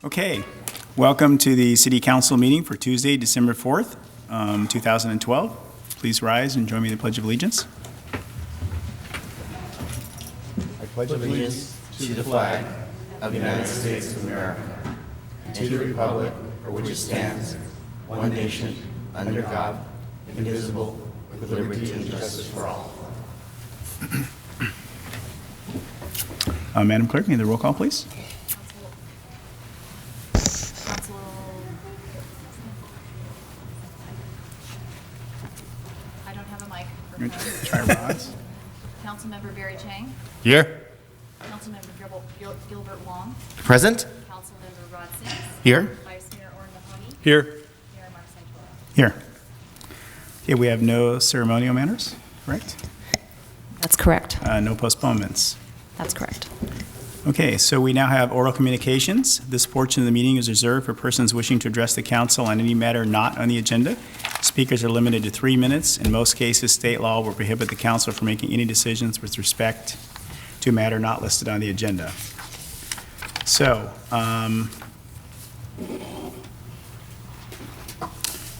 Okay, welcome to the City Council meeting for Tuesday, December 4th, 2012. Please rise and join me in the Pledge of Allegiance. I pledge allegiance to the flag of the United States of America and to the republic for which it stands, one nation, under God, indivisible, with liberty and justice for all. Madam Clerk, may the roll call, please? I don't have a mic. For Try Rod's. Councilmember Barry Chang. Here. Councilmember Gilbert Wong. Present. Councilmember Rod Sings. Here. Vice Mayor Orrin Mahoney. Here. Mayor Mark Santoro. Here. Okay, we have no ceremonial matters, correct? That's correct. No postponements. That's correct. Okay, so we now have oral communications. This portion of the meeting is reserved for persons wishing to address the council on any matter not on the agenda. Speakers are limited to 3 minutes. In most cases, state law will prohibit the council from making any decisions with respect to a matter not listed on the agenda. So,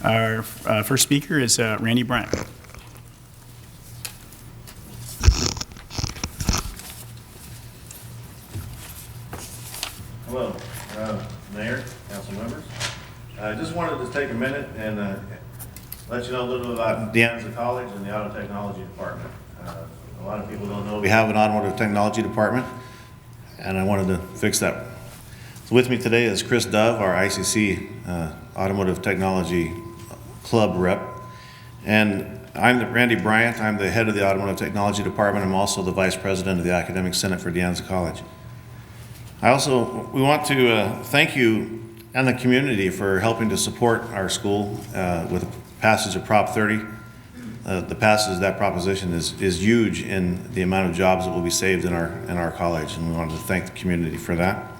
our first speaker is Randy Bryant. Hello, Mayor, council members. I just wanted to take a minute and let you know a little bit about De Anza College and the Auto Technology Department. A lot of people don't know we have an automotive technology department, and I wanted to fix that. So with me today is Chris Dove, our ICC Automotive Technology Club rep, and I'm Randy Bryant. I'm the head of the Automotive Technology Department. I'm also the vice president of the Academic Senate for De Anza College. We want to thank you and the community for helping to support our school with the passage of Prop 30. The passage of that proposition is huge in the amount of jobs that will be saved in our college, and we wanted to thank the community for that.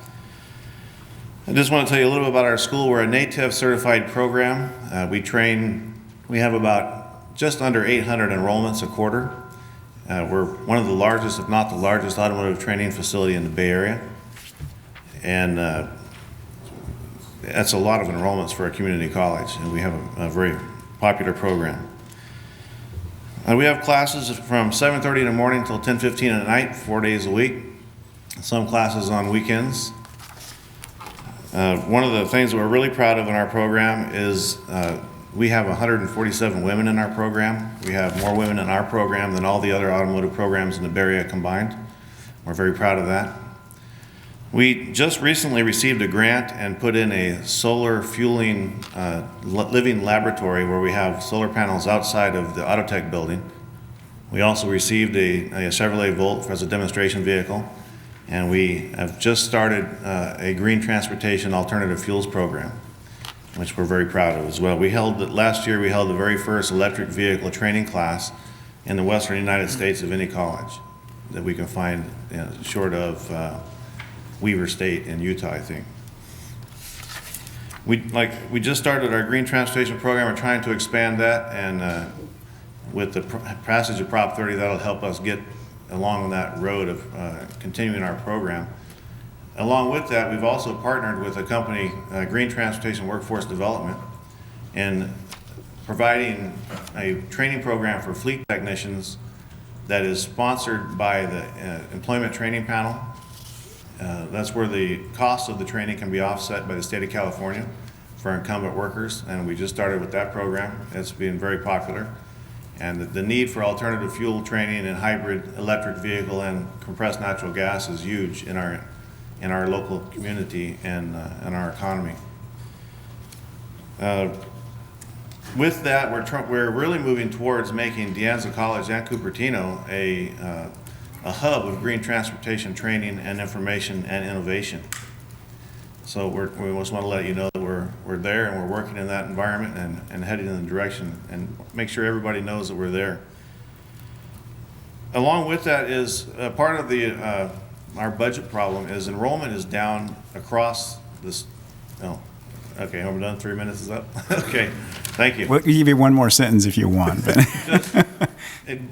I just want to tell you a little bit about our school. We're a NATEV certified program. We have about just under 800 enrollments a quarter. We're one of the largest, if not the largest, automotive training facility in the Bay Area. And that's a lot of enrollments for a community college, and we have a very popular program. We have classes from 7:30 in the morning till 10:15 at night, 4 days a week. Some classes on weekends. One of the things that we're really proud of in our program is we have 147 women in our program. We have more women in our program than all the other automotive programs in the Bay Area combined. We're very proud of that. We just recently received a grant and put in a solar fueling living laboratory where we have solar panels outside of the Autotech building. We also received a Chevrolet Volt as a demonstration vehicle, and we have just started a green transportation alternative fuels program, which we're very proud of as well. Last year we held the very first electric vehicle training class in the western United States of any college that we can find, short of Weaver State in Utah, I think. We just started our green transportation program. We're trying to expand that, and with the passage of Prop 30, that'll help us get along that road of continuing our program. Along with that, we've also partnered with a company, Green Transportation Workforce Development, in providing a training program for fleet technicians that is sponsored by the Employment Training Panel. That's where the cost of the training can be offset by the state of California for incumbent workers, and we just started with that program. It's been very popular. And the need for alternative fuel training and hybrid electric vehicle and compressed natural gas is huge in our local community and in our economy. With that, we're really moving towards making De Anza College and Cupertino a hub of green transportation training and information and innovation. So we just want to let you know that we're there and we're working in that environment and heading in the direction, and make sure everybody knows that we're there. Along with that is part of our budget problem is enrollment is down across this. Oh, okay, I'm done. 3 minutes is up. Okay, thank you. We'll give you one more sentence if you want. But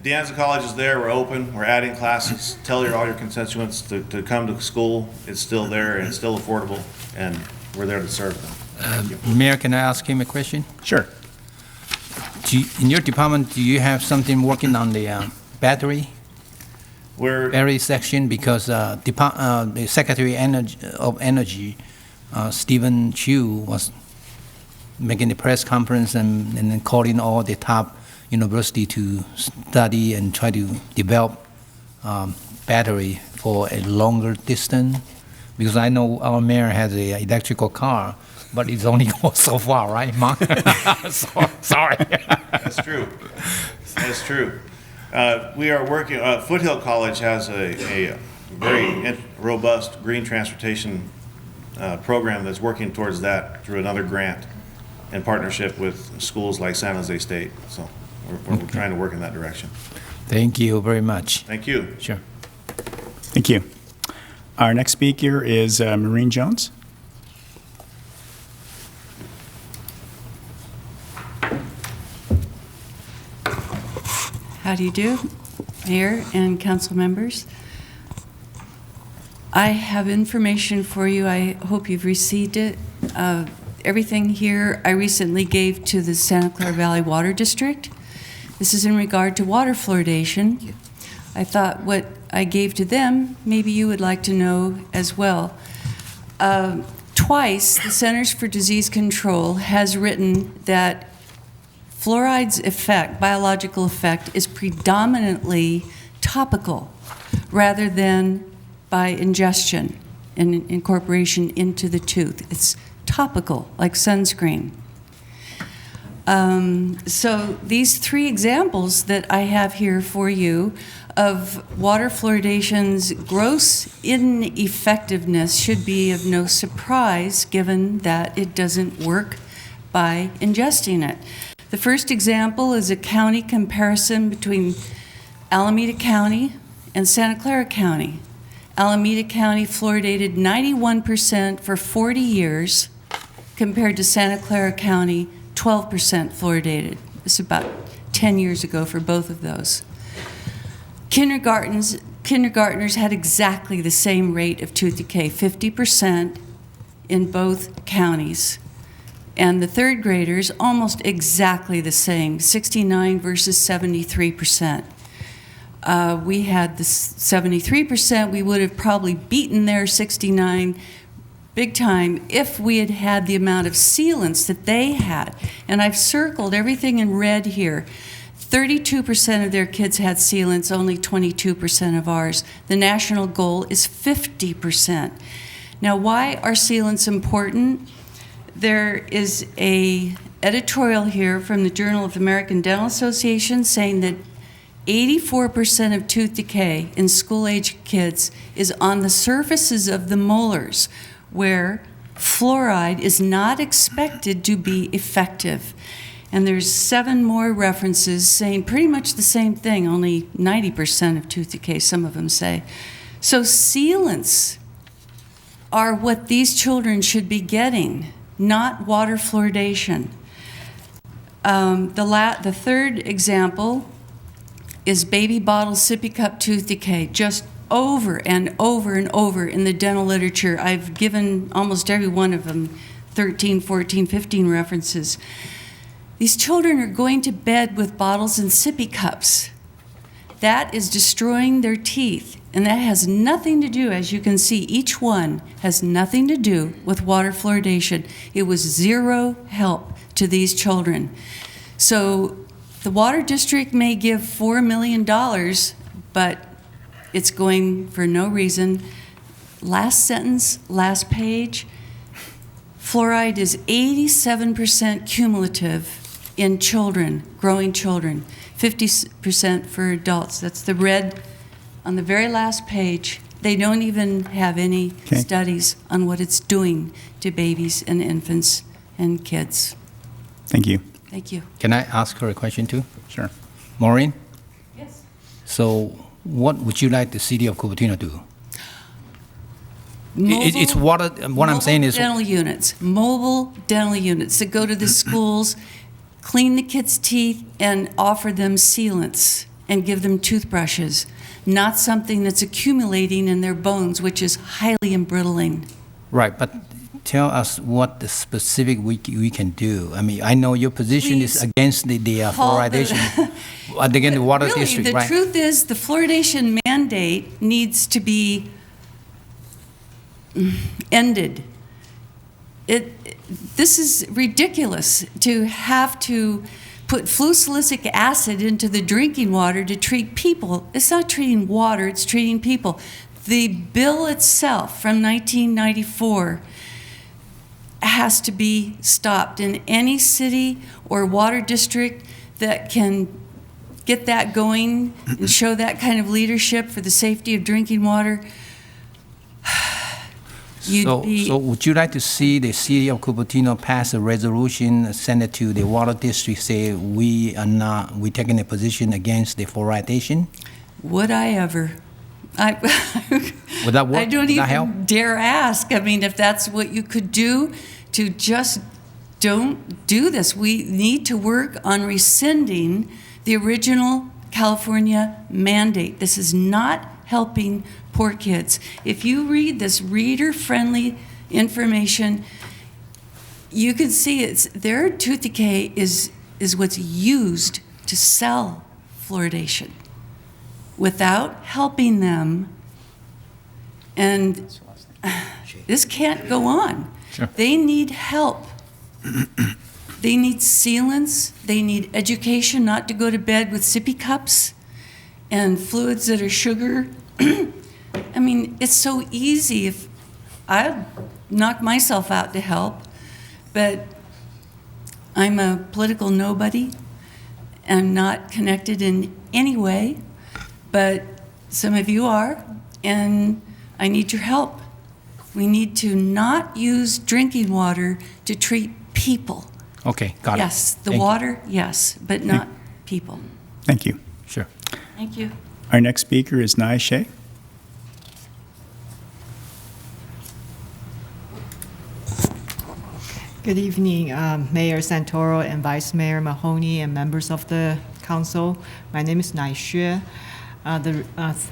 De Anza College is there. We're open. We're adding classes. Tell all your constituents to come to school. It's still there and it's still affordable. And we're there to serve them. Thank you. Mayor, can I ask him a question? Sure. In your department, do you have something working on the battery section? Because the Secretary of Energy, Stephen Chu, was making a press conference and then calling all the top university to study and try to develop battery for a longer distance. Because I know our mayor has an electrical car, but it's only goes so far, right, Mark? Sorry. That's true. That's true. We are working, Foothill College has a very robust green transportation program that's working towards that through another grant in partnership with schools like San Jose State. So we're trying to work in that direction. Thank you very much. Thank you. Sure. Thank you. Our next speaker is Maureen Jones. How do you do, Mayor and council members? I have information for you. I hope you've received it. Everything here I recently gave to the Santa Clara Valley Water District. This is in regard to water fluoridation. I thought what I gave to them, maybe you would like to know as well. Twice, the Centers for Disease Control has written that fluoride's effect, biological effect, is predominantly topical rather than by ingestion and incorporation into the tooth. It's topical, like sunscreen. So these three examples that I have here for you of water fluoridation's gross ineffectiveness should be of no surprise given that it doesn't work by ingesting it. The first example is a county comparison between Alameda County and Santa Clara County. Alameda County fluoridated 91% for 40 years compared to Santa Clara County 12% fluoridated. This is about 10 years ago for both of those. Kindergartners had exactly the same rate of tooth decay, 50% in both counties. And the third graders, almost exactly the same, 69 versus 73%. We had the 73%. We would have probably beaten their 69 big time if we had had the amount of sealants that they had. And I've circled everything in red here. 32% of their kids had sealants, only 22% of ours. The national goal is 50%. Now, why are sealants important? There is an editorial here from the Journal of the American Dental Association saying that 84% of tooth decay in school-age kids is on the surfaces of the molars, where fluoride is not expected to be effective. And there's 7 more references saying pretty much the same thing, only 90% of tooth decay, some of them say. So sealants are what these children should be getting, not water fluoridation. The third example is baby bottle sippy cup tooth decay, just over and over and over in the dental literature. I've given almost every one of them 13, 14, 15 references. These children are going to bed with bottles and sippy cups. That is destroying their teeth. And that has nothing to do, as you can see, each one has nothing to do with water fluoridation. It was zero help to these children. So the water district may give $4 million, but it's going for no reason. Last sentence, last page. Fluoride is 87% cumulative in children, growing children, 50% for adults. That's the red on the very last page. They don't even have any studies on what it's doing to babies and infants and kids. Thank you. Thank you. Can I ask her a question too? Sure. Maureen? Yes. So what would you like the city of Cupertino to do? It's what I'm saying is... Mobile dental units that go to the schools, clean the kids' teeth, and offer them sealants and give them toothbrushes, not something that's accumulating in their bones, which is highly embrittling. Right, but tell us what the specific we can do? I mean, I know your position is Please against the call fluoridation. Again, the water Really, district, the right? truth is, the fluoridation mandate needs to be ended. This is ridiculous to have to put fluosilicic acid into the drinking water to treat people. It's not treating water, it's treating people. The bill itself from 1994 has to be stopped. In any city or water district that can get that going and show that kind of leadership for the safety of drinking water, So would you like to see the city of Cupertino pass a resolution, send it to the water district, say we taking a position against the fluoridation? Would I ever? Would that work? I don't Would that even help? dare ask. I mean, if that's what you could do, to just don't do this. We need to work on rescinding the original California mandate. This is not helping poor kids. If you read this reader-friendly information, you can see their tooth decay is what's used to sell fluoridation without helping them. And this can't go on. Sure. They need help. They need sealants. They need education not to go to bed with sippy cups and fluids that are sugar. I mean, it's so easy. If I'd knock myself out to help, but I'm a political nobody. I'm not connected in any way, but some of you are, and I need your help. We need to not use drinking water to treat people. Okay, got it. Yes, the Thank you. water, yes, but not people. Thank you. Sure. Thank you. Our next speaker is Nai Shea. Good evening, Mayor Santoro and Vice Mayor Mahoney and members of the council. My name is Nai Xue.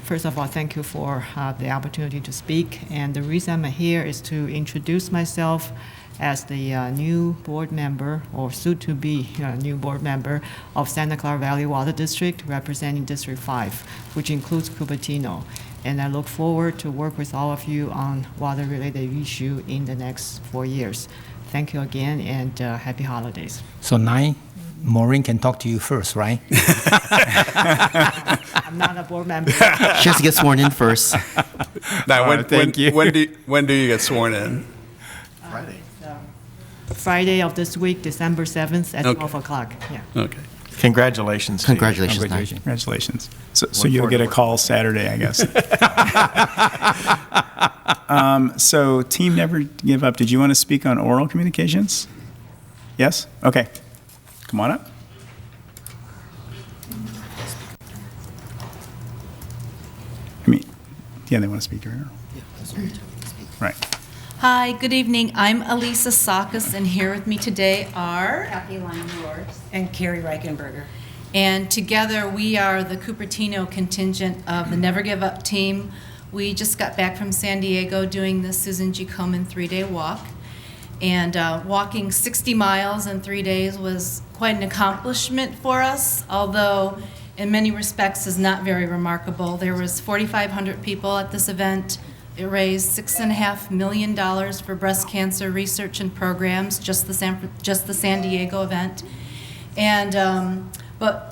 First of all, thank you for the opportunity to speak. And the reason I'm here is to introduce myself as the new board member, or soon-to-be new board member of Santa Clara Valley Water District, representing District 5, which includes Cupertino. And I look forward to work with all of you on water-related issue in the next 4 years. Thank you again, and happy holidays. So Maureen can talk to you first, right? I'm not a board member. She has to get sworn in first. Now, thank you. When do you get sworn in? Friday. Friday of this week, December 7th at Okay. 12 o'clock. Yeah. Okay. Congratulations. to you. Congratulations, Nai. Congratulations. So you'll get a call Saturday, I guess. So Team Never Give Up, did you want to speak on oral communications? Yes? Okay. Come on up. Yeah, they want to speak to her. Right. Hi, good evening. I'm Elisa Sakis, and here with me today are Kathy Lyman-Roars. and Carrie Reichenberger. And together, we are the Cupertino contingent of the Never Give Up team. We just got back from San Diego doing the Susan G. Komen 3-day walk. And walking 60 miles in 3 days was quite an accomplishment for us, although in many respects is not very remarkable. There was 4,500 people at this event. It raised $6.5 million for breast cancer research and programs, just the San Diego event. And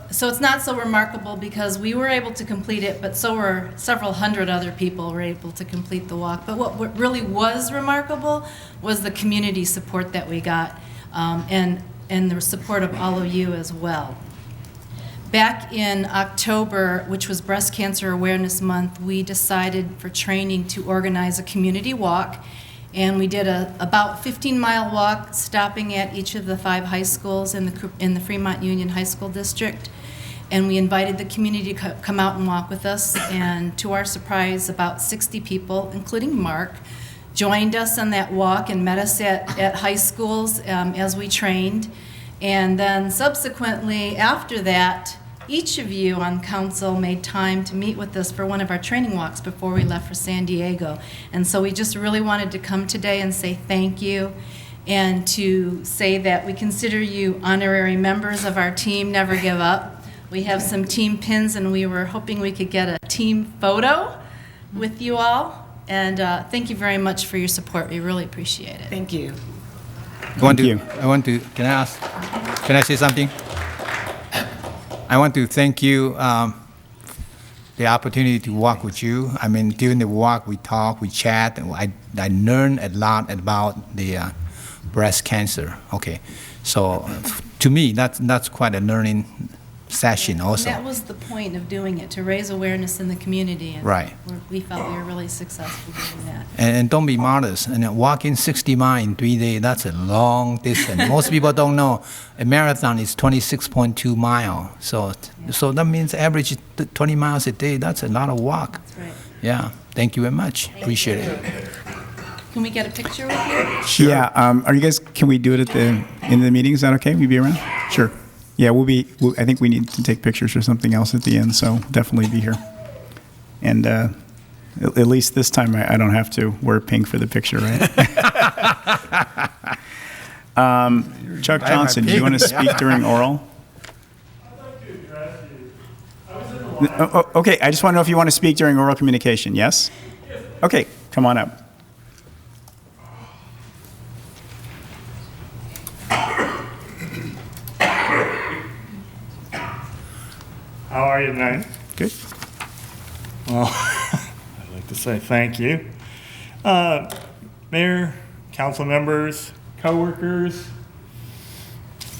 so it's not so remarkable because we were able to complete it, but so were several hundred other people were able to complete the walk. But what really was remarkable was the community support that we got, and the support of all of you as well. Back in October, which was Breast Cancer Awareness Month, we decided for training to organize a community walk. And we did about 15-mile walk, stopping at each of the 5 high schools in the Fremont Union High School District. And we invited the community to come out and walk with us. And to our surprise, about 60 people, including Mark, joined us on that walk and met us at high schools as we trained. And then subsequently, after that, each of you on council made time to meet with us for one of our training walks before we left for San Diego. And so we just really wanted to come today and say thank you, and to say that we consider you honorary members of our team, Never Give Up. We have some team pins, and we were hoping we could get a team photo with you all. And thank you very much for your support. We really appreciate it. Thank you. Can I say something? I want to thank you the opportunity to walk with you. I mean, during the walk, we talk, we chat, and I learned a lot about the breast cancer. Okay, so to me, that's quite a learning session also. And that was the point of doing it, to raise awareness in the community. And Right. we felt we were really successful doing that. And don't be modest. And walking 60 miles in 3 days, that's a long distance. Most people don't know a marathon is 26.2 miles. So that means average 20 miles a day. That's a lot of walk. That's right. Yeah. Thank you very much. Appreciate it. Can we get a picture with you? Yeah, are you guys, can we do it at the end of the meeting? Is that okay? We'll be around? Sure. Yeah, I think we need to take pictures or something else at the end, so definitely be here. And at least this time, I don't have to wear pink for the picture, right? Chuck Johnson, do you want to speak during oral? Okay, I just want to know if you want to speak during oral communication, yes? Okay, come on up. How are you tonight? Good. Well, I'd like to say thank you. Mayor, council members, coworkers,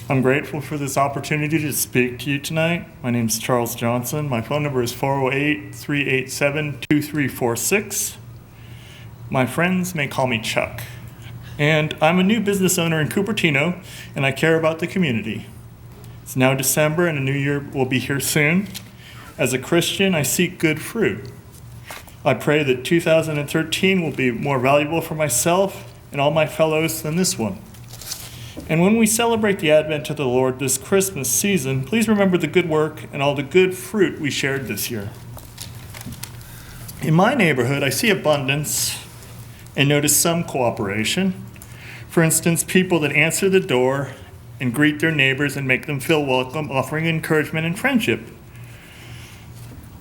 I'm grateful for this opportunity to speak to you tonight. My name is Charles Johnson. My phone number is 408-387-2346. My friends may call me Chuck. And I'm a new business owner in Cupertino, and I care about the community. It's now December, and a new year will be here soon. As a Christian, I seek good fruit. I pray that 2013 will be more valuable for myself and all my fellows than this one. And when we celebrate the advent of the Lord this Christmas season, please remember the good work and all the good fruit we shared this year. In my neighborhood, I see abundance and notice some cooperation. For instance, people that answer the door and greet their neighbors and make them feel welcome, offering encouragement and friendship.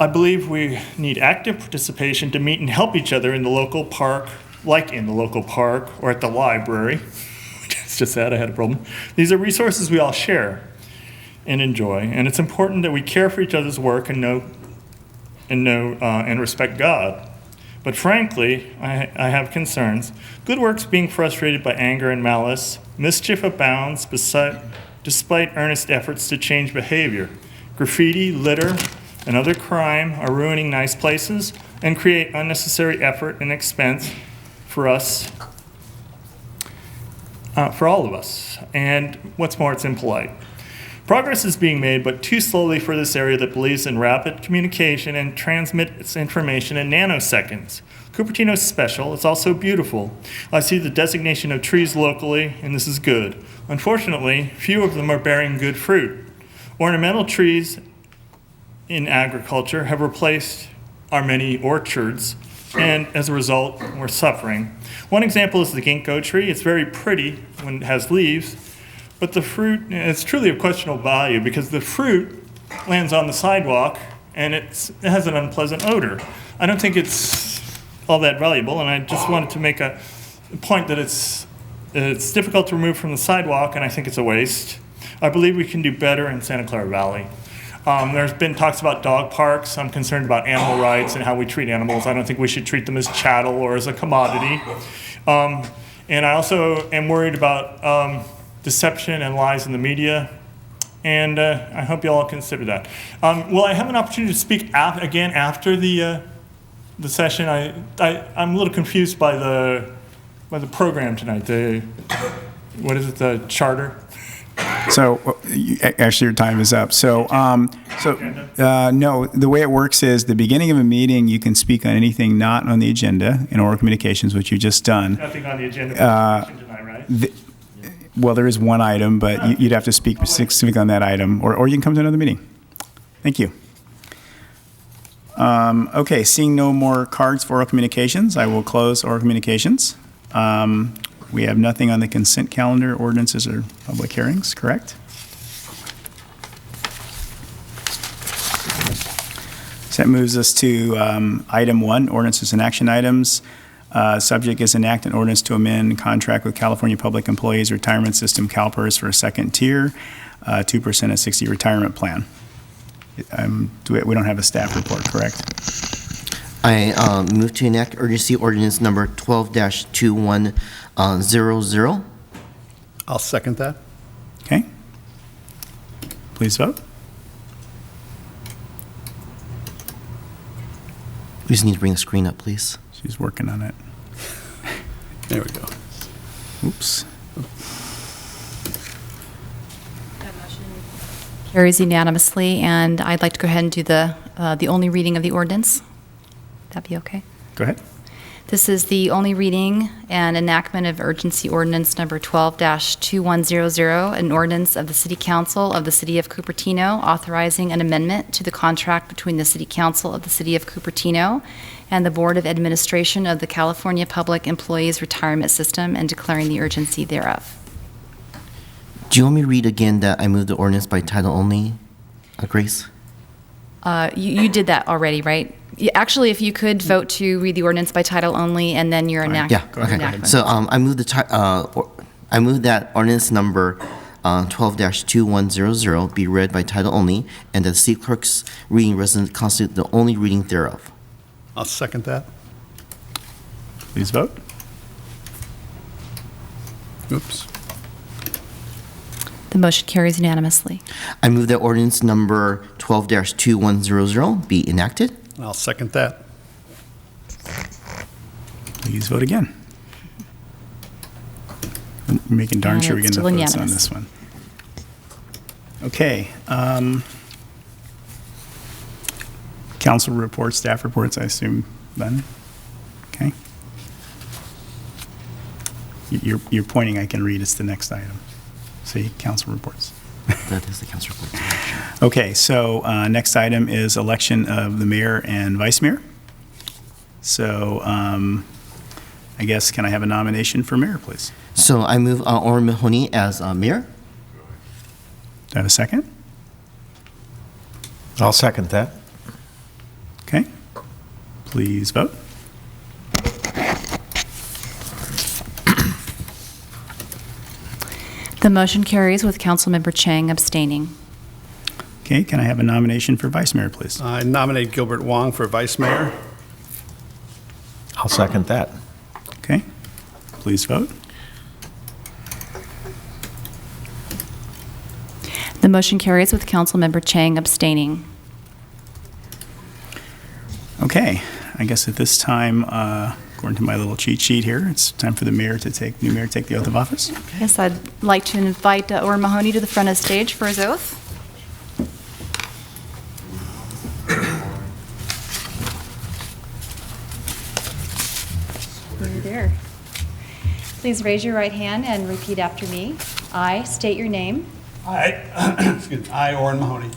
I believe we need active participation to meet and help each other in the local park, like in the local park or at the library. It's just that I had a problem. These are resources we all share and enjoy, and it's important that we care for each other's work and respect God. But frankly, I have concerns. Good work's being frustrated by anger and malice. Mischief abounds despite earnest efforts to change behavior. Graffiti, litter, and other crime are ruining nice places and create unnecessary effort and expense for us, for all of us. And what's more, it's impolite. Progress is being made, but too slowly for this area that believes in rapid communication and transmits information in nanoseconds. Cupertino is special. It's also beautiful. I see the designation of trees locally, and this is good. Unfortunately, few of them are bearing good fruit. Ornamental trees in agriculture have replaced our many orchards, and as a result, we're suffering. One example is the ginkgo tree. It's very pretty when it has leaves, but the fruit, it's truly of questionable value because the fruit lands on the sidewalk and it has an unpleasant odor. I don't think it's all that valuable, and I just wanted to make a point that it's difficult to remove from the sidewalk, and I think it's a waste. I believe we can do better in Santa Clara Valley. There's been talks about dog parks. I'm concerned about animal rights and how we treat animals. I don't think we should treat them as chattel or as a commodity. And I also am worried about deception and lies in the media, and I hope you all consider that. Will I have an opportunity to speak again after the session? I'm a little confused by the program tonight. What is it? The charter. So actually, your time is up. So no, the way it works is the beginning of a meeting, you can speak on anything not on the agenda in oral communications, which you've just done. Nothing on the agenda for tonight, right? Well, there is one item, but you'd have to speak specifically on that item, or you can come to another meeting. Thank you. Okay, seeing no more cards for oral communications, I will close oral communications. We have nothing on the consent calendar, ordinances, or public hearings, correct? So that moves us to item 1, ordinances and action items. Subject is enact an ordinance to amend contract with California Public Employees Retirement System, CalPERS, for a second tier, 2% at 60 retirement plan. We don't have a staff report, correct? I move to enact urgency ordinance number 12-2100. I'll second that. Okay. Please vote. We just need to bring the screen up, please. She's working on it. There we go. Oops. Carries unanimously, and I'd like to go ahead and do the only reading of the ordinance. Would that be okay? Go ahead. This is the only reading and enactment of urgency ordinance number 12-2100, an ordinance of the City Council of the City of Cupertino authorizing an amendment to the contract between the City Council of the City of Cupertino and the Board of Administration of the California Public Employees Retirement System and declaring the urgency thereof. Do you want me to read again that I move the ordinance by title only, Grace? You did that already, right? Actually, if you could vote to read the ordinance by title only and then your Yeah, okay. So I move that ordinance number 12-2100 be read by title only, and that the city clerk's reading resolution constitute the only reading thereof. I'll second that. Please vote. Oops. The motion carries unanimously. I move that ordinance number 12-2100 be enacted. I'll second that. Please vote again. We're making darn And sure we it's get enough still votes on unanimous. this one. Okay. Council reports, staff reports, I assume none? Okay. You're pointing, I can read, it's the next item. See, council reports. That is the council report. Okay, so next item is election of the mayor and vice mayor. So I guess, can I have a nomination for mayor, please? So I move Orrin Mahoney as mayor. Do I have a second? I'll second that. Okay. Please vote. The motion carries with Councilmember Chang abstaining. Okay, can I have a nomination for vice mayor, please? I nominate Gilbert Wong for vice mayor. I'll second that. Okay. Please vote. The motion carries with Councilmember Chang abstaining. Okay, I guess at this time, according to my little cheat sheet here, it's time for the new mayor to take the oath of office. Yes, I'd like to invite Orrin Mahoney to the front of the stage for his oath. Are you there? Please raise your right hand and repeat after me. I state your name. I, Orrin Mahoney,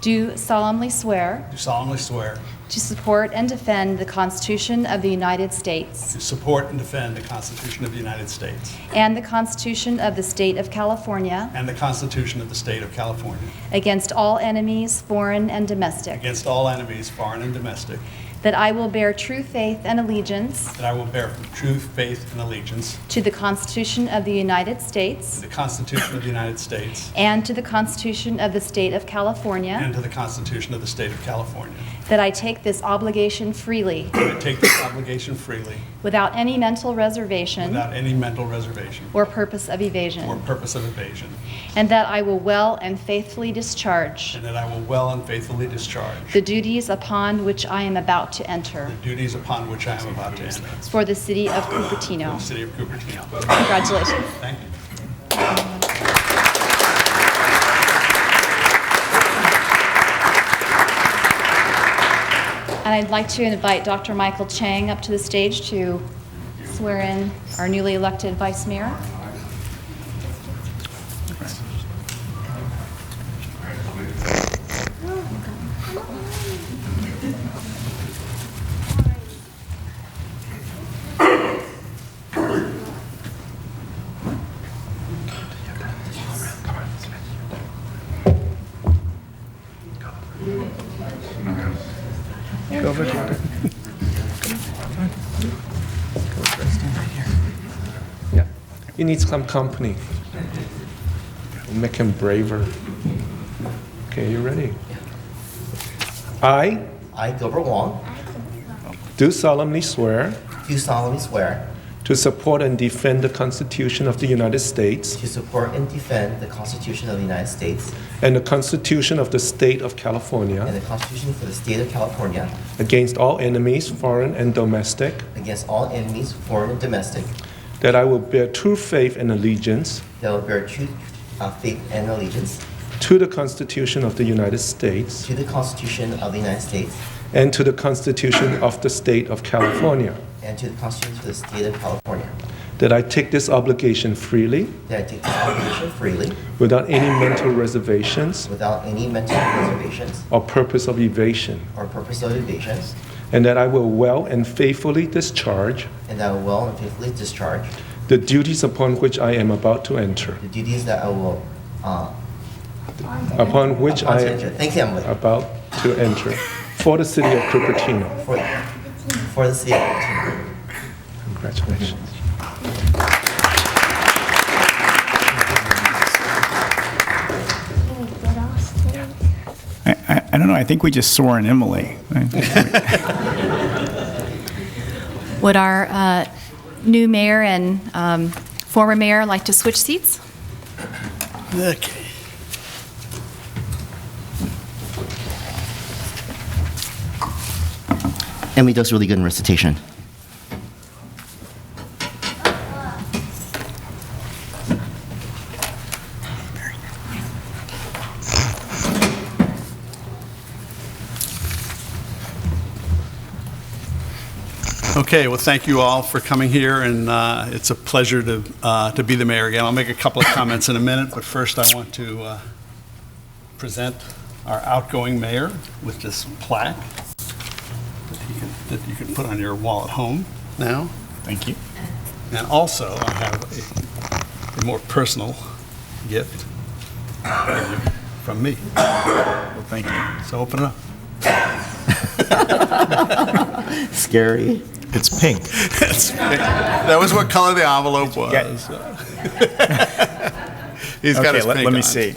Do solemnly swear do solemnly swear to support and defend the Constitution of the United States to support and defend the Constitution of the United States and the Constitution of the State of California and the Constitution of the State of California against all enemies, foreign and domestic, against all enemies, foreign and domestic, that I will bear true faith and allegiance that I will bear true faith and allegiance to the Constitution of the United to States the Constitution of the United States and to the Constitution of the State of California, and to the Constitution of the State of California, that I take this obligation freely that I take this obligation freely without any mental reservation without any mental reservation or purpose of evasion, or purpose of evasion, and that I will well and faithfully discharge and that I will well and faithfully discharge the duties upon which I am about to enter the duties upon which I am about to enter for the City of for the Cupertino. City of Cupertino. Congratulations. Thank you. And I'd like to invite Dr. Michael Chang up to the stage to swear in our newly elected vice mayor. Yeah. He needs some company. Make him braver. Okay, you ready? I Gilbert Wong, do solemnly swear do solemnly swear to support and defend the Constitution of the United States to support and defend the Constitution of the United States and the Constitution of the State of and California the Constitution for the State of California against all enemies, foreign and domestic, against all enemies, foreign and domestic, that I will bear true faith and allegiance that will bear true faith and allegiance to the Constitution of the United States to the Constitution of the United States and to the Constitution of the State of California, and to the Constitution for the State of California, that I take this obligation freely that I take this obligation freely without any mental reservations without any mental reservations or purpose of evasion, or purpose of evasion, and that I will well and faithfully discharge and that I will well and faithfully discharge the duties upon which I am about to enter. the duties that I will Upon which I enter. Thank you, Emily. am about to enter for the city of Cupertino. For the City of Cupertino. Congratulations. I don't know, I think we just swore in Emily. Would our new mayor and former mayor like to switch seats? Okay. Emily does really good in recitation. Okay, well, thank you all for coming here, and it's a pleasure to be the mayor again. I'll make a couple of comments in a minute, but first I want to present our outgoing mayor with this plaque that you can put on your wall at home now. Thank you. And also, I have a more personal gift from me. Well, thank you. So open it up. Scary. It's pink. That was what color the envelope was. He's got his pink let me on. see.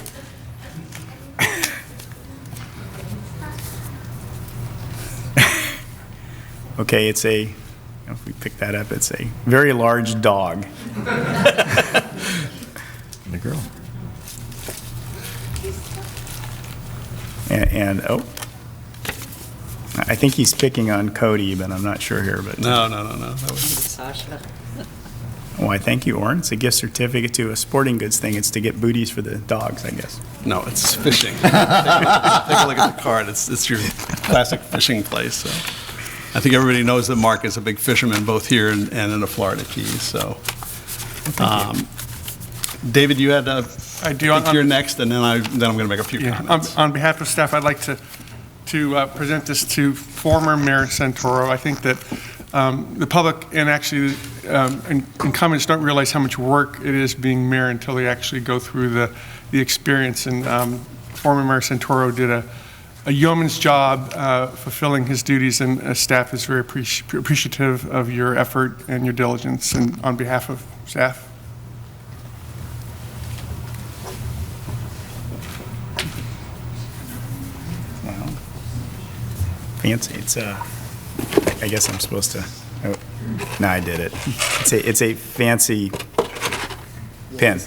Okay, it's if we pick that up, it's a very large dog. The girl. And I think he's picking on Cody, but I'm not sure here. But No. That was Sasha. Why, thank you, Orrin. It's a gift certificate to a sporting goods thing. It's to get booties for the dogs, I guess. No, it's fishing. Take a look at the card. It's your classic fishing place. So I think everybody knows that Mark is a big fisherman, both here and in the Florida Keys. So, David, you had I do. you're next, and then I'm going to make a few comments. On behalf of staff, I'd like to present this to former Mayor Santoro. I think that the public and actually incumbents don't realize how much work it is being mayor until they actually go through the experience. And former Mayor Santoro did a yeoman's job fulfilling his duties, and staff is very appreciative of your effort and your diligence. And on behalf of staff. Wow. Fancy. It's I guess I'm supposed to. Oh, no, I did it. It's a fancy pin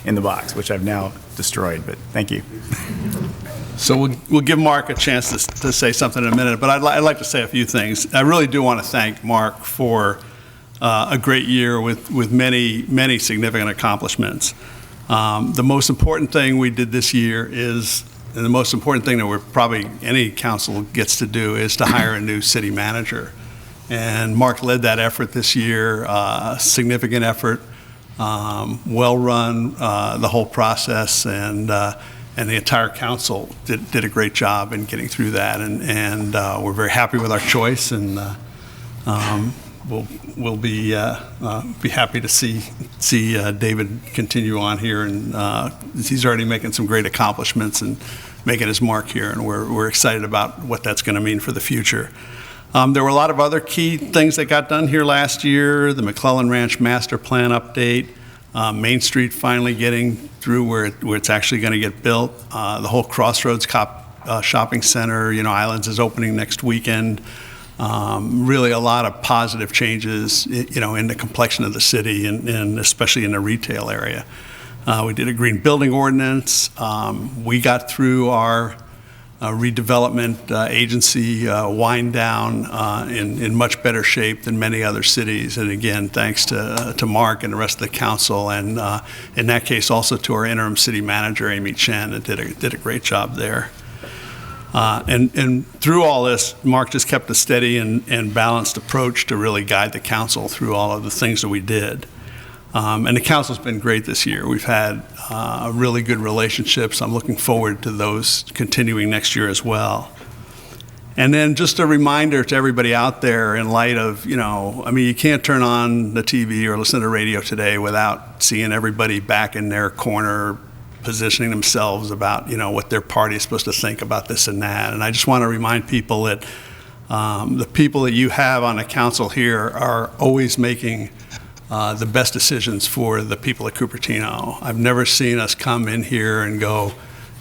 in the box, which I've now destroyed. But thank you. So we'll give Mark a chance to say something in a minute, but I'd like to say a few things. I really do want to thank Mark for a great year with many significant accomplishments. The most important thing we did this year is, and the most important thing that we're probably any council gets to do, is to hire a new city manager. And Mark led that effort this year, significant effort, well run, the whole process, and and the entire council did a great job in getting through that, and we're very happy with our choice, and we'll be happy to see David continue on here, and he's already making some great accomplishments and making his mark here, and we're excited about what that's going to mean for the future. There were a lot of other key things that got done here last year: the McClellan Ranch Master Plan update, Main Street finally getting through where it's actually going to get built, the whole Crossroads shopping center, Islands is opening next weekend. Really a lot of positive changes, in the complexion of the city and especially in the retail area. We did a green building ordinance. We got through our redevelopment agency wind down in much better shape than many other cities. And again, thanks to Mark and the rest of the council, and in that case also to our interim city manager, Amy Chen, that did a great job there. And through all this, Mark just kept a steady and balanced approach to really guide the council through all of the things that we did. And the council's been great this year. We've had really good relationships. I'm looking forward to those continuing next year as well. And then just a reminder to everybody out there, in light of, you can't turn on the TV or listen to the radio today without seeing everybody back in their corner positioning themselves about, what their party is supposed to think about this and that. And I just want to remind people that the people that you have on the council here are always making the best decisions for the people of Cupertino. I've never seen us come in here and go,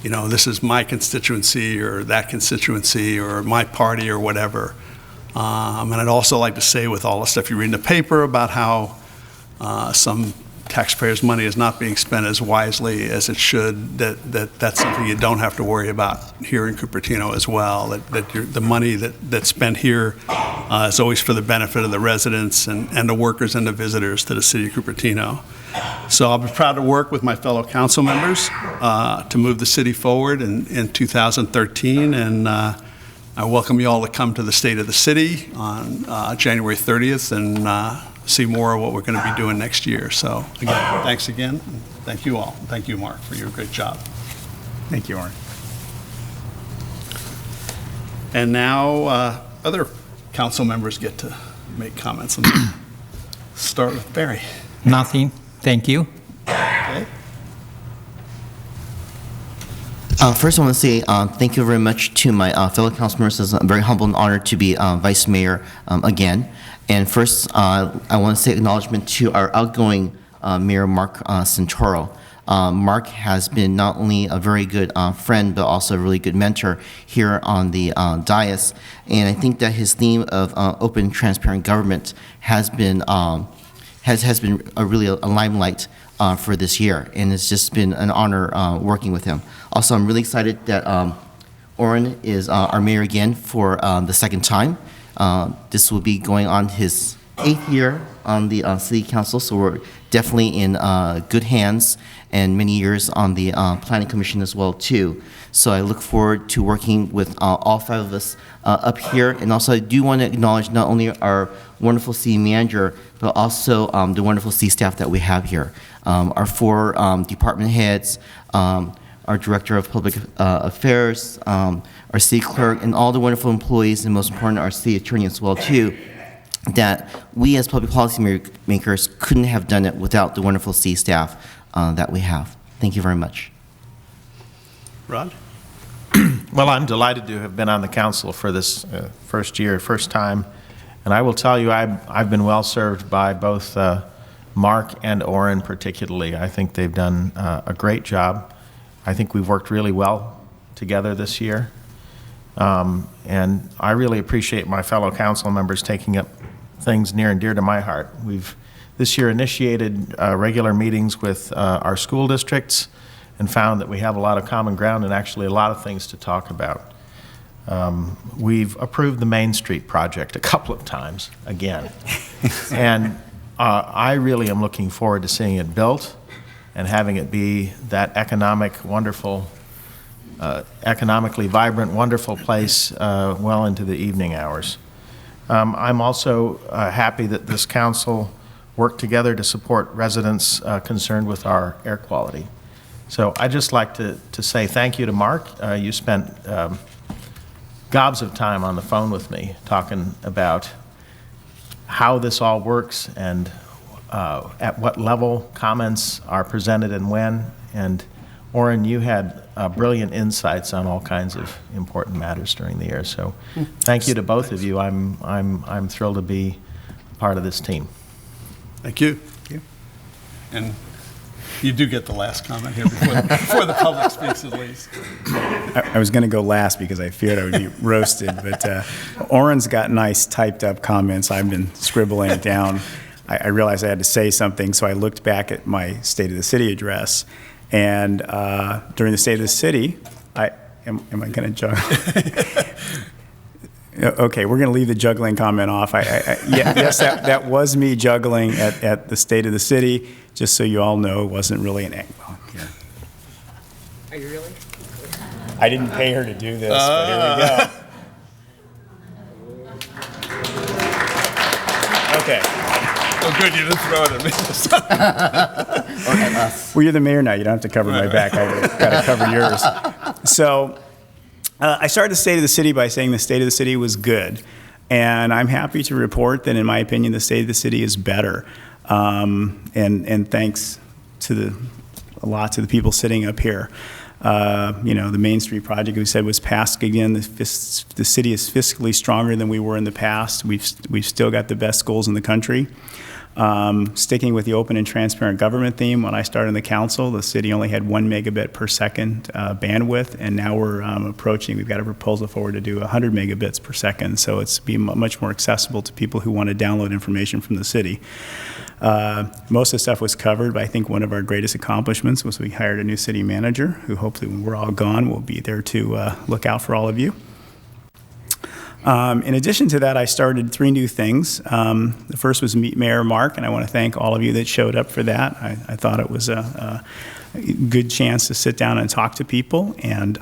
this is my constituency or that constituency or my party or whatever. And I'd also like to say, with all the stuff you read in the paper about how some taxpayers' money is not being spent as wisely as it should, that's something you don't have to worry about here in Cupertino as well, that the money that's spent here is always for the benefit of the residents and the workers and the visitors to the city of Cupertino. So I'll be proud to work with my fellow council members to move the city forward in 2013, and I welcome you all to come to the State of the City on January 30th and see more of what we're going to be doing next year. So again, thanks again. Thank you all. Thank you, Mark, for your great job. Thank you, Orrin. And now other council members get to make comments. Let me start with Barry. Nothing. Thank you. Okay. First, I want to say thank you very much to my fellow council members. It's a very humble and honor to be vice mayor again. And first, I want to say acknowledgement to our outgoing Mayor Mark Santoro. Mark has been not only a very good friend, but also a really good mentor here on the dais. And I think that his theme of open, transparent government has been really a limelight for this year. And it's just been an honor working with him. Also, I'm really excited that Orrin is our mayor again for the second time. This will be going on his 8th year on the city council, so we're definitely in good hands, and many years on the planning commission as well too. So I look forward to working with all 5 of us up here. And also I do want to acknowledge not only our wonderful city manager, but also the wonderful city staff that we have here. Our 4 department heads, our director of public affairs, our city clerk, and all the wonderful employees, and most important, our city attorney as well too, that we as public policy makers couldn't have done it without the wonderful city staff that we have. Thank you very much. Rod? Well, I'm delighted to have been on the council for this first time. And I will tell you, I've been well served by both Mark and Orrin particularly. I think they've done a great job. I think we've worked really well together this year. And I really appreciate my fellow council members taking up things near and dear to my heart. We've this year initiated regular meetings with our school districts and found that we have a lot of common ground and actually a lot of things to talk about. We've approved the Main Street project a couple of times, again. And I really am looking forward to seeing it built and having it be that wonderful, economically vibrant, wonderful place well into the evening hours. I'm also happy that this council worked together to support residents concerned with our air quality. So I'd just like to say thank you to Mark. You spent gobs of time on the phone with me talking about how this all works and at what level comments are presented and when. And Orrin, you had brilliant insights on all kinds of important matters during the year. So thank you to both of you. I'm thrilled to be part of this team. Thank you. And you do get the last comment here before the public speaks, at least. I was going to go last because I feared I would be roasted, but Orrin's got nice typed up comments. I've been scribbling it down. I realized I had to say something, so I looked back at my State of the City address. And during the State of the City, am I going to juggle? Okay, we're going to leave the juggling comment off. Yes, that was me juggling at the State of the City. Just so you all know, it wasn't really an act. Well, yeah. Are you really? I didn't pay her to do this, but here we go. Okay. Oh, good, you didn't throw it at me. Or at us. Well, you're the mayor now. You don't have to cover my back. I've got to cover yours. So I started the State of the City by saying the State of the City was good. And I'm happy to report that, in my opinion, the State of the City is better. And thanks to a lot to the people sitting up here. The Main Street project we said was passed again. The city is fiscally stronger than we were in the past. We've still got the best schools in the country. Sticking with the open and transparent government theme, when I started in the council, the city only had 1 megabit per second bandwidth, and now we're we've got a proposal forward to do 100 megabits per second, so it's be much more accessible to people who want to download information from the city. Most of the stuff was covered, but I think one of our greatest accomplishments was we hired a new city manager who hopefully when we're all gone will be there to look out for all of you. In addition to that, I started 3 new things. The first was Meet Mayor Mark, and I want to thank all of you that showed up for that. I thought it was a good chance to sit down and talk to people and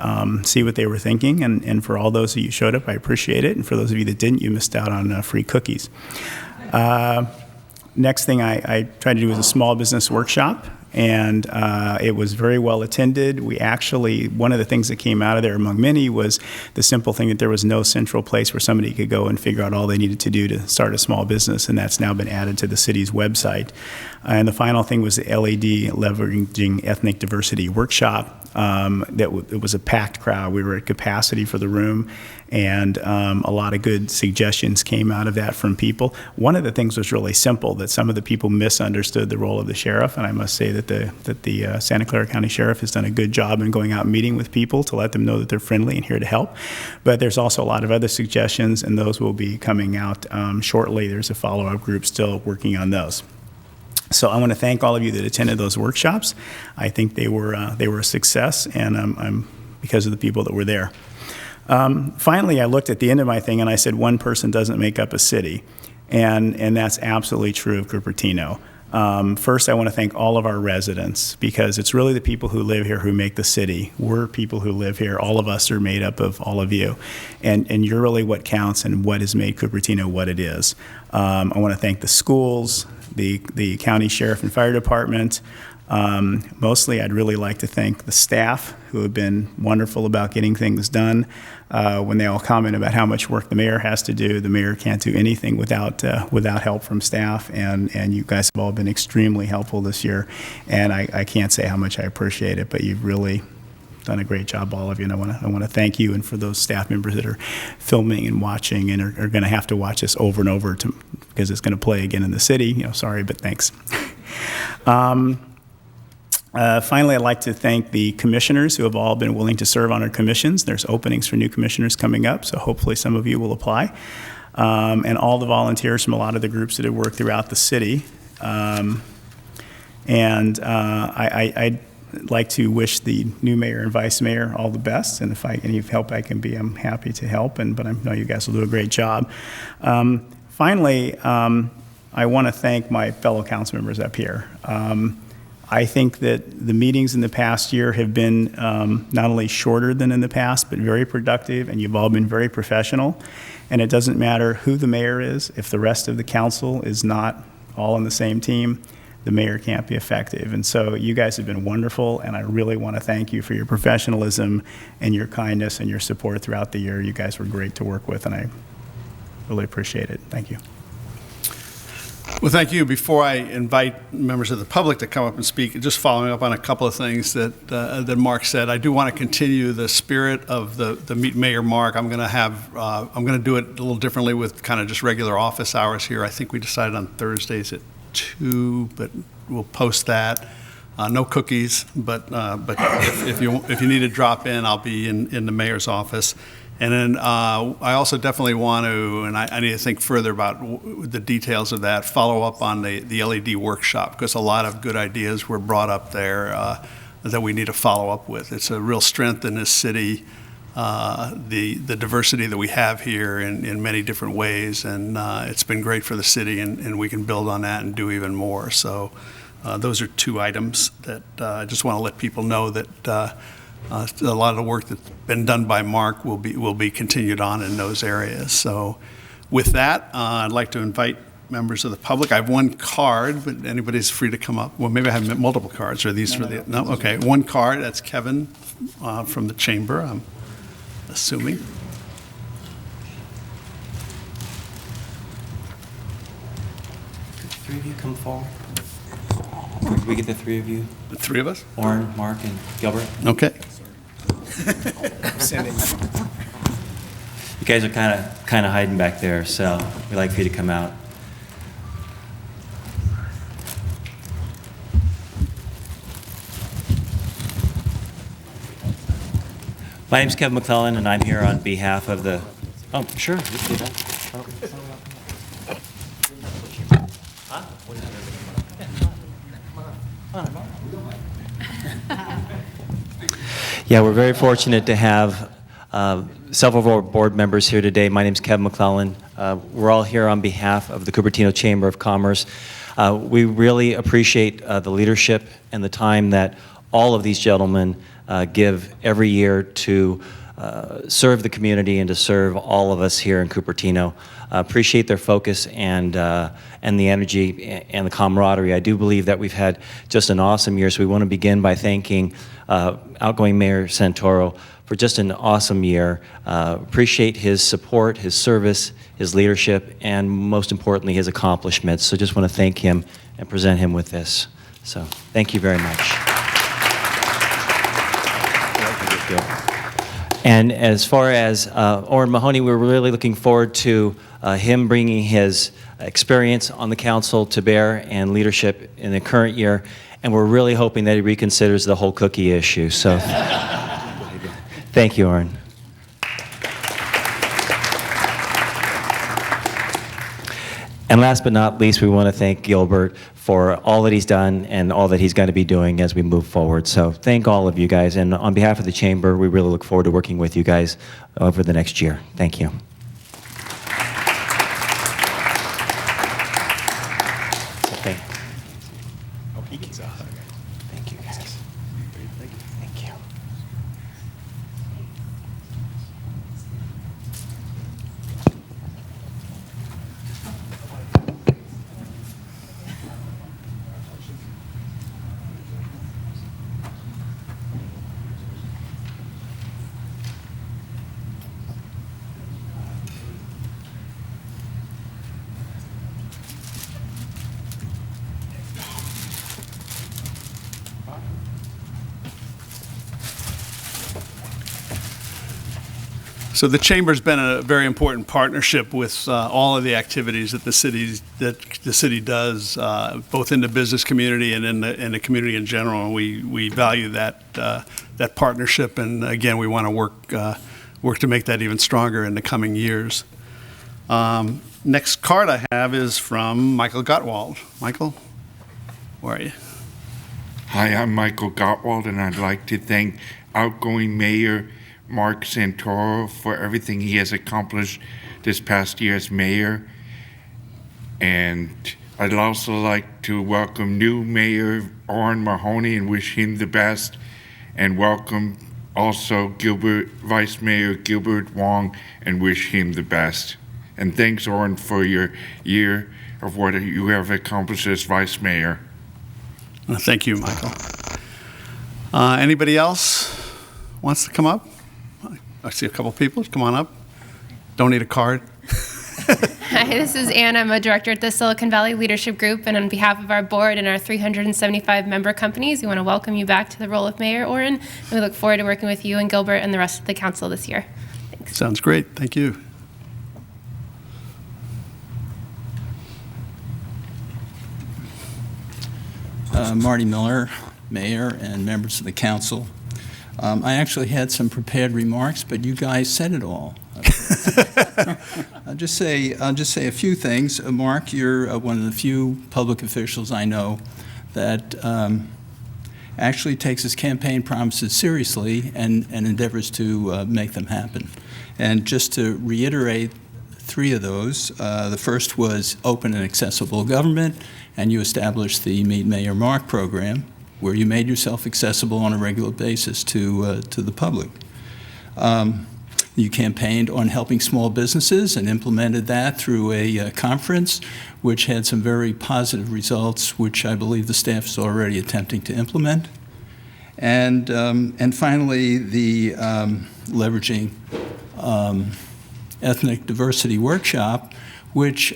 see what they were thinking. And for all those of you who showed up, I appreciate it. And for those of you that didn't, you missed out on free cookies. Next thing I tried to do was a small business workshop, and it was very well attended. We actually, one of the things that came out of there among many was the simple thing that there was no central place where somebody could go and figure out all they needed to do to start a small business, and that's now been added to the city's website. And the final thing was the LED Leveraging Ethnic Diversity workshop. It was a packed crowd. We were at capacity for the room, and a lot of good suggestions came out of that from people. One of the things was really simple, that some of the people misunderstood the role of the sheriff, and I must say that the Santa Clara County Sheriff has done a good job in going out and meeting with people to let them know that they're friendly and here to help. But there's also a lot of other suggestions, and those will be coming out shortly. There's a follow-up group still working on those. So I want to thank all of you that attended those workshops. I think they were a success, and I'm because of the people that were there. Finally, I looked at the end of my thing and I said, one person doesn't make up a city, and that's absolutely true of Cupertino. First, I want to thank all of our residents, because it's really the people who live here who make the city. We're people who live here. All of us are made up of all of you, and you're really what counts and what has made Cupertino what it is. I want to thank the schools, the county sheriff and fire department. Mostly, I'd really like to thank the staff who have been wonderful about getting things done. When they all comment about how much work the mayor has to do, the mayor can't do anything without help from staff, and you guys have all been extremely helpful this year, and I can't say how much I appreciate it, but you've really done a great job, all of you, and I want to thank you, and for those staff members that are filming and watching and are going to have to watch this over and over because it's going to play again in the city. Sorry, but thanks. Finally, I'd like to thank the commissioners who have all been willing to serve on our commissions. There's openings for new commissioners coming up, so hopefully some of you will apply. And all the volunteers from a lot of the groups that have worked throughout the city. I'd like to wish the new mayor and vice mayor all the best, and if any help I can be, I'm happy to help, but I know you guys will do a great job. Finally, I want to thank my fellow council members up here. I think that the meetings in the past year have been not only shorter than in the past, but very productive, and you've all been very professional. And it doesn't matter who the mayor is, if the rest of the council is not all on the same team, the mayor can't be effective. And so you guys have been wonderful, and I really want to thank you for your professionalism and your kindness and your support throughout the year. You guys were great to work with, and I really appreciate it. Thank you. Well, thank you. Before I invite members of the public to come up and speak, just following up on a couple of things that Mark said, I do want to continue the spirit of the Meet Mayor Mark. I'm going to do it a little differently with kind of just regular office hours here. I think we decided on Thursdays at 2, but we'll post that. No cookies, but if you need to drop in, I'll be in the mayor's office. And then I also definitely want to, and I need to think further about the details of that, follow up on the LED workshop, because a lot of good ideas were brought up there that we need to follow up with. It's a real strength in this city, the diversity that we have here in many different ways, and it's been great for the city, and we can build on that and do even more. So those are 2 items that I just want to let people know that a lot of the work that's been done by Mark will be continued on in those areas. So with that, I'd like to invite members of the public. I have 1 card, but anybody's free to come up. Well, maybe I have multiple cards. Are these No? Okay, 1 card. That's Kevin from the chamber, I'm assuming. Could the 3 of you come forward? Could we get the 3 of you? The 3 of us? Orrin, Mark, and Gilbert. Okay. You guys are kind of hiding back there, so we'd like for you to come out. My name's Kevin McClellan, and I'm here on behalf of the. Oh, sure, you can do that. Oh. Yeah, we're very fortunate to have several of our board members here today. My name's Kevin McClellan. We're all here on behalf of the Cupertino Chamber of Commerce. We really appreciate the leadership and the time that all of these gentlemen give every year to serve the community and to serve all of us here in Cupertino. Appreciate their focus and the energy and the camaraderie. I do believe that we've had just an awesome year, so we want to begin by thanking outgoing Mayor Santoro for just an awesome year. Appreciate his support, his service, his leadership, and most importantly, his accomplishments. So just want to thank him and present him with this. So thank you very much. And as far as Orrin Mahoney, we're really looking forward to him bringing his experience on the council to bear and leadership in the current year. And we're really hoping that he reconsiders the whole cookie issue. So thank you, Orrin. And last but not least, we want to thank Gilbert for all that he's done and all that he's going to be doing as we move forward. So thank all of you guys. And on behalf of the chamber, we really look forward to working with you guys over the next year. Thank you. Okay. Thank you, guys. Thank you. So the chamber's been a very important partnership with all of the activities that the city does, both in the business community and in the community in general. And we value that partnership, and again, we want to work to make that even stronger in the coming years. Next card I have is from Michael Gottwald. Michael, where are you? Hi, I'm Michael Gottwald, and I'd like to thank outgoing Mayor Mark Santoro for everything he has accomplished this past year as mayor. And I'd also like to welcome new Mayor Orrin Mahoney and wish him the best, and welcome also Vice Mayor Gilbert Wong and wish him the best. And thanks, Orrin, for your year of what you have accomplished as Vice Mayor. Thank you, Michael. Anybody else wants to come up? I see a couple people. Come on up. Don't need a card. Hi, this is Ann. I'm a director at the Silicon Valley Leadership Group, and on behalf of our board and our 375 member companies, we want to welcome you back to the role of Mayor, Orrin, and we look forward to working with you and Gilbert and the rest of the council this year. Thanks. Sounds great. Thank you. Marty Miller, Mayor, and members of the council. I actually had some prepared remarks, but you guys said it all. I'll just say a few things. Mark, you're one of the few public officials I know that actually takes his campaign promises seriously and endeavors to make them happen. And just to reiterate 3 of those, the first was open and accessible government, and you established the Meet Mayor Mark program, where you made yourself accessible on a regular basis to the public. You campaigned on helping small businesses and implemented that through a conference, which had some very positive results, which I believe the staff is already attempting to implement. And finally, the leveraging ethnic diversity workshop, which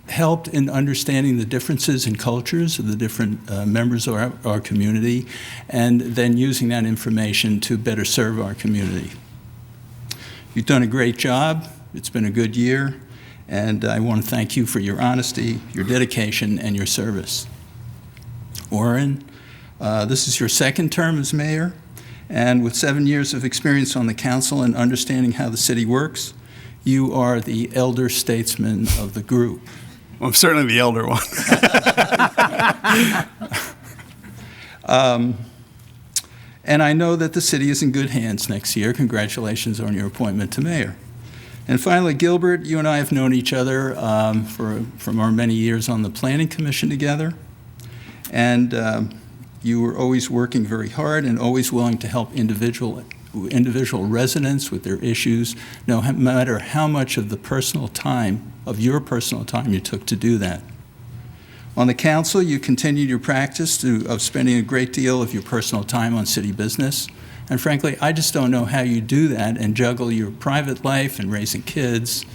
helped in understanding the differences in cultures of the different members of our community, and then using that information to better serve our community. You've done a great job. It's been a good year, and I want to thank you for your honesty, your dedication, and your service. Orrin, this is your 2nd term as mayor, and with 7 years of experience on the council and understanding how the city works, you are the elder statesman of the group. Well, I'm certainly the elder one. And I know that the city is in good hands next year. Congratulations on your appointment to mayor. And finally, Gilbert, you and I have known each other from our many years on the Planning Commission together. And you were always working very hard and always willing to help individual residents with their issues, no matter how much of your personal time you took to do that. On the council, you continued your practice of spending a great deal of your personal time on city business. And frankly, I just don't know how you do that and juggle your private life and raising kids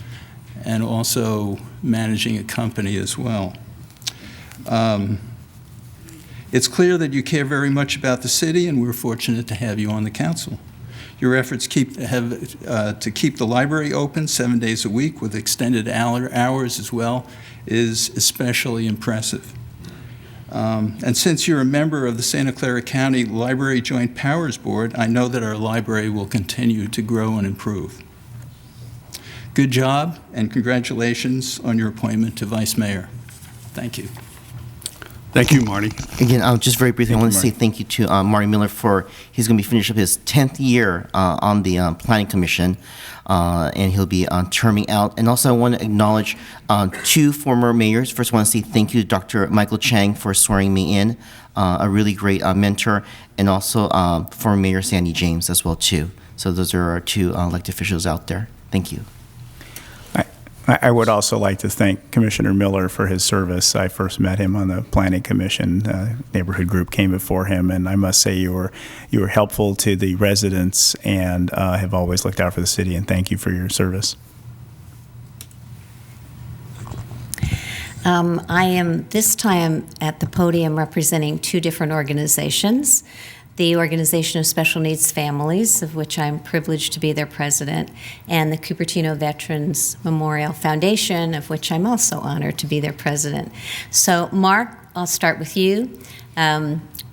and also managing a company as well. It's clear that you care very much about the city, and we're fortunate to have you on the council. Your efforts to keep the library open 7 days a week with extended hours as well is especially impressive. And since you're a member of the Santa Clara County Library Joint Powers Board, I know that our library will continue to grow and improve. Good job, and congratulations on your appointment to Vice Mayor. Thank you. Thank you, Marty. Again, just very briefly, I want to say thank you to Marty Miller for, he's going to be finishing up his 10th year on the Planning Commission, and he'll be terming out. And also I want to acknowledge 2 former mayors. First, I want to say thank you to Dr. Michael Chang for swearing me in, a really great mentor, and also former Mayor Sandy James as well, too. So those are our 2 elected officials out there. Thank you. I would also like to thank Commissioner Miller for his service. I first met him on the Planning Commission. Neighborhood group came before him, and I must say you were helpful to the residents and have always looked out for the city, and thank you for your service. I am this time at the podium representing 2 different organizations. The Organization of Special Needs Families, of which I'm privileged to be their president, and the Cupertino Veterans Memorial Foundation, of which I'm also honored to be their president. So, Mark, I'll start with you.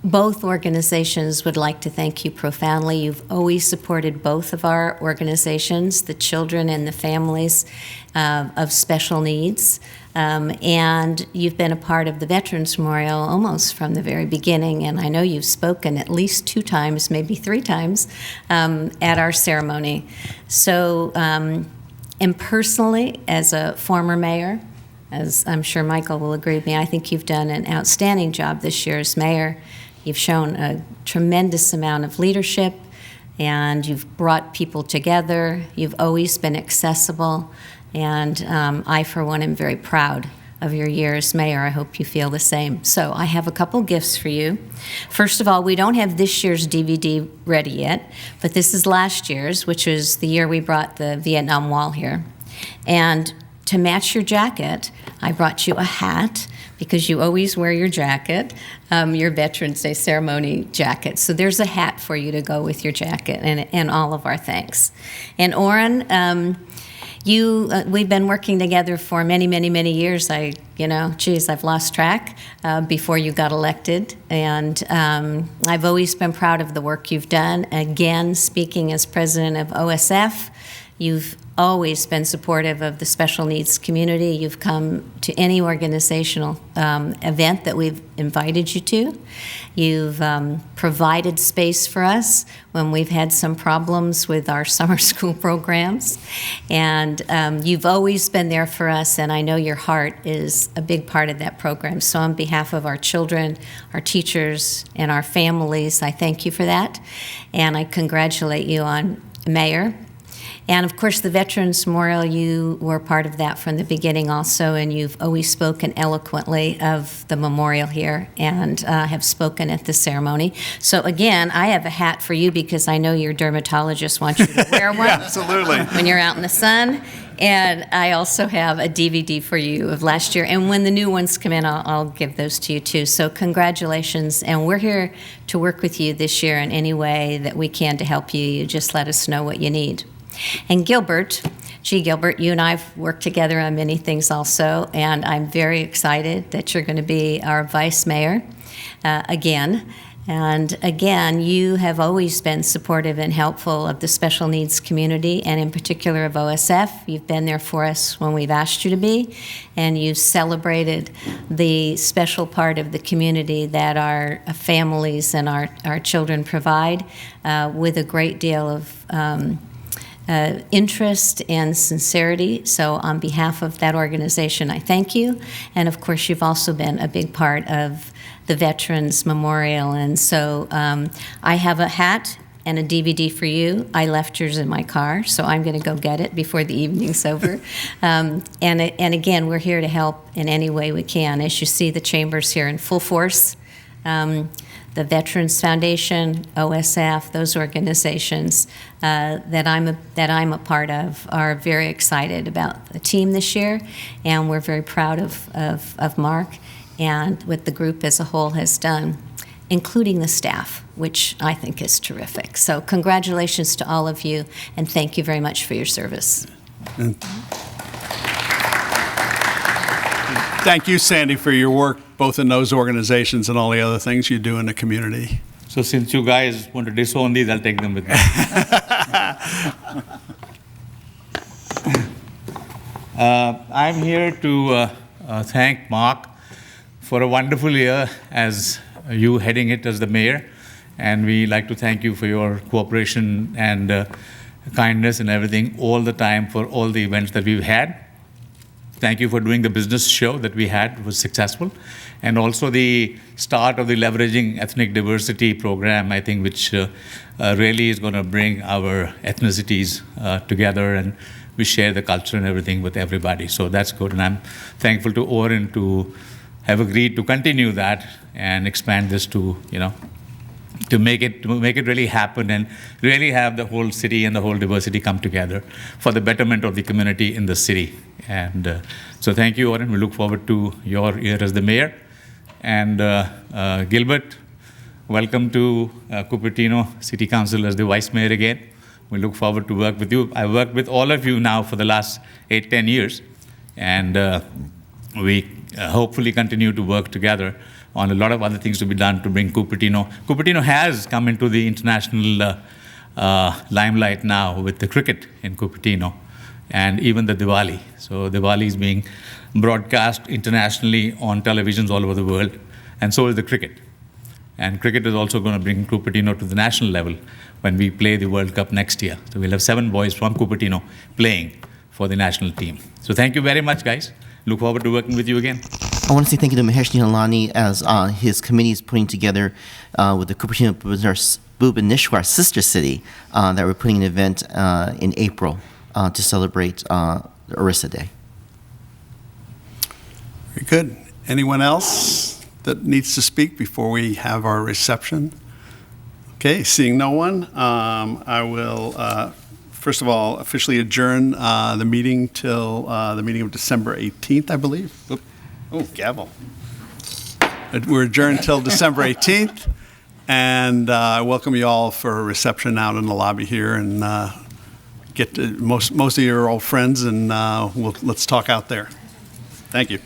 Both organizations would like to thank you profoundly. You've always supported both of our organizations, the children and the families of special needs. And you've been a part of the Veterans Memorial almost from the very beginning, and I know you've spoken at least 2 times, maybe 3 times, at our ceremony. So, and personally, as a former mayor, as I'm sure Michael will agree with me, I think you've done an outstanding job this year as mayor. You've shown a tremendous amount of leadership, and you've brought people together. You've always been accessible. And I, for one, am very proud of your year as mayor. I hope you feel the same. So I have a couple gifts for you. First of all, we don't have this year's DVD ready yet, but this is last year's, which was the year we brought the Vietnam Wall here. And to match your jacket, I brought you a hat, because you always wear your jacket, your Veterans Day ceremony jacket. So there's a hat for you to go with your jacket, and all of our thanks. And Orrin, we've been working together for many, many, many years. I've lost track before you got elected. And I've always been proud of the work you've done. Again, speaking as president of OSF, you've always been supportive of the special needs community. You've come to any organizational event that we've invited you to. You've provided space for us when we've had some problems with our summer school programs. And you've always been there for us, and I know your heart is a big part of that program. So on behalf of our children, our teachers, and our families, I thank you for that. And I congratulate you on Mayor. And of course, the Veterans Memorial, you were part of that from the beginning also, and you've always spoken eloquently of the memorial here and have spoken at the ceremony. So again, I have a hat for you because I know your dermatologist wants you to wear one. Absolutely. When you're out in the sun. And I also have a DVD for you of last year. And when the new ones come in, I'll give those to you too. So congratulations. And we're here to work with you this year in any way that we can to help you. You just let us know what you need. And Gilbert, Gilbert, you and I have worked together on many things also, and I'm very excited that you're going to be our vice mayor again. And again, you have always been supportive and helpful of the special needs community, and in particular of OSF. You've been there for us when we've asked you to be, and you've celebrated the special part of the community that our families and our children provide with a great deal of interest and sincerity. So on behalf of that organization, I thank you. And of course, you've also been a big part of the Veterans Memorial. And so I have a hat and a DVD for you. I left yours in my car, so I'm going to go get it before the evening's over. And again, we're here to help in any way we can. As you see, the chamber's here in full force. The Veterans Foundation, OSF, those organizations that I'm a part of are very excited about the team this year, and we're very proud of Mark and what the group as a whole has done, including the staff, which I think is terrific. So congratulations to all of you, and thank you very much for your service. Thank you, Sandy, for your work both in those organizations and all the other things you do in the community. So since you guys want to disown these, I'll take them with me. I'm here to thank Mark for a wonderful year as you heading it as the mayor. And we like to thank you for your cooperation and kindness and everything all the time for all the events that we've had. Thank you for doing the business show that we had. It was successful. And also the start of the Leveraging Ethnic Diversity program, I think, which really is going to bring our ethnicities together, and we share the culture and everything with everybody. So that's good. And I'm thankful to Orrin to have agreed to continue that and expand this to, to make it really happen and really have the whole city and the whole diversity come together for the betterment of the community in the city. And so thank you, Orrin. We look forward to your year as the mayor. And Gilbert, welcome to Cupertino City Council as the vice mayor again. We look forward to work with you. I've worked with all of you now for the last 8-10 years. And we hopefully continue to work together on a lot of other things to be done to bring Cupertino. Cupertino has come into the international limelight now with the cricket in Cupertino and even the Diwali. So Diwali is being broadcast internationally on televisions all over the world, and so is the cricket. And cricket is also going to bring Cupertino to the national level when we play the World Cup next year. So we'll have 7 boys from Cupertino playing for the national team. So thank you very much, guys. Look forward to working with you again. I want to say thank you to Maheshni Halani as his committee is putting together with the Cupertino Bhubaneswar sister city that we're putting an event in April to celebrate Orissa Day. Very good. Anyone else that needs to speak before we have our reception? Okay, seeing no one, I will, first of all, officially adjourn the meeting till the meeting of December 18th, I believe. Oop. Oh, gavel. We're adjourned till December 18th, and I welcome you all for a reception out in the lobby here, and get to most of your old friends, and let's talk out there. Thank you.